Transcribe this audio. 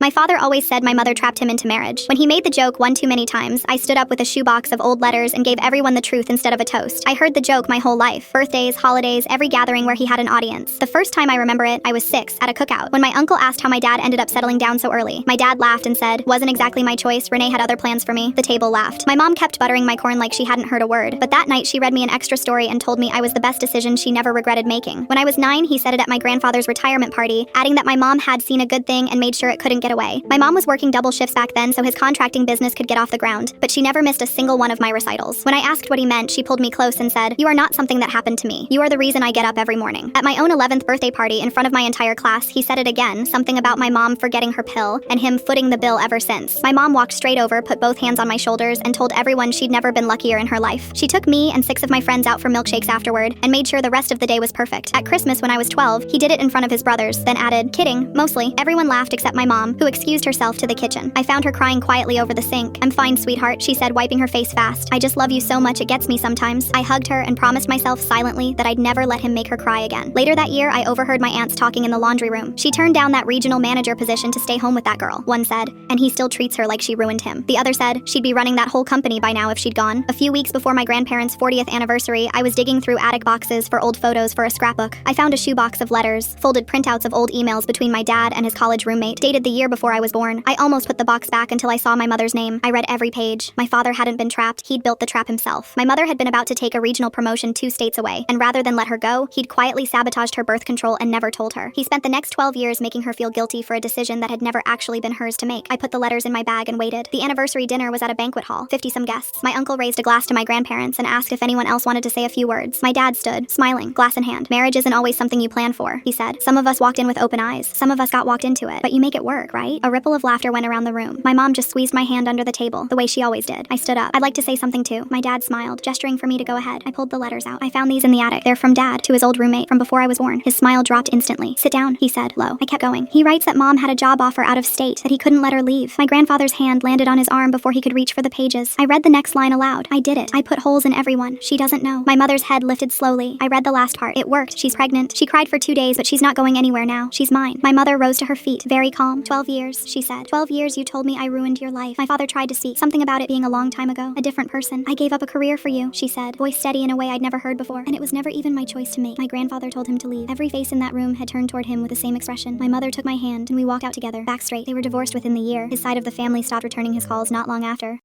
My father always said my mother trapped him into marriage. When he made the joke one too many times, I stood up with a shoebox of old letters and gave everyone the truth instead of a toast. I heard the joke my whole life. Birthdays, holidays, every gathering where he had an audience. The first time I remember it, I was 6, at a cookout. When my uncle asked how my dad ended up settling down so early, my dad laughed and said, "Wasn't exactly my choice, Renee had other plans for me." The table laughed. My mom kept buttering my corn like she hadn't heard a word, but that night she read me an extra story and told me I was the best decision she never regretted making. When I was 9, he said it at my grandfather's retirement party, adding that my mom had seen a good thing and made sure it couldn't get away. My mom was working double shifts back then so his contracting business could get off the ground, but she never missed a single one of my recitals. When I asked what he meant, she pulled me close and said, "You are not something that happened to me. You are the reason I get up every morning." At my own 11th birthday party in front of my entire class, he said it again, something about my mom forgetting her pill and him footing the bill ever since. My mom walked straight over, put both hands on my shoulders, and told everyone she'd never been luckier in her life. She took me and 6 of my friends out for milkshakes afterward and made sure the rest of the day was perfect. At Christmas when I was 12, he did it in front of his brothers, then added, "Kidding, mostly." Everyone laughed except my mom, who excused herself to the kitchen. I found her crying quietly over the sink. "I'm fine, sweetheart," she said, wiping her face fast. "I just love you so much it gets me sometimes." I hugged her and promised myself silently that I'd never let him make her cry again. Later that year, I overheard my aunts talking in the laundry room. She turned down that regional manager position to stay home with that girl. One said, "And he still treats her like she ruined him." The other said, "She'd be running that whole company by now if she'd gone." A few weeks before my grandparents' 40th anniversary, I was digging through attic boxes for old photos for a scrapbook. I found a shoebox of letters, folded printouts of old emails between my dad and his college roommate, dated the year before I was born. I almost put the box back until I saw my mother's name. I read every page. My father hadn't been trapped, he'd built the trap himself. My mother had been about to take a regional promotion 2 states away, and rather than let her go, he'd quietly sabotaged her birth control and never told her. He spent the next 12 years making her feel guilty for a decision that had never actually been hers to make. I put the letters in my bag and waited. The anniversary dinner was at a banquet hall, 50-some guests. My uncle raised a glass to my grandparents and asked if anyone else wanted to say a few words. My dad stood, smiling, glass in hand. "Marriage isn't always something you plan for," he said. "Some of us walked in with open eyes. Some of us got walked into it. But you make it work, right?" A ripple of laughter went around the room. My mom just squeezed my hand under the table, the way she always did. I stood up. "I'd like to say something too." My dad smiled, gesturing for me to go ahead. I pulled the letters out. "I found these in the attic. They're from Dad, to his old roommate, from before I was born." His smile dropped instantly. "Sit down," he said, low. I kept going. "He writes that Mom had a job offer out of state, that he couldn't let her leave." My grandfather's hand landed on his arm before he could reach for the pages. I read the next line aloud. "I did it. I put holes in everyone. She doesn't know." My mother's head lifted slowly. I read the last part. "It worked. She's pregnant. She cried for 2 days, but she's not going anywhere now. She's mine." My mother rose to her feet, very calm. "12 years, she said. 12 years you told me I ruined your life." My father tried to speak, something about it being a long time ago, a different person. "I gave up a career for you," she said, voice steady in a way I'd never heard before. "And it was never even my choice to make." My grandfather told him to leave. Every face in that room had turned toward him with the same expression. My mother took my hand, and we walked out together, back straight. They were divorced within the year. His side of the family stopped returning his calls not long after.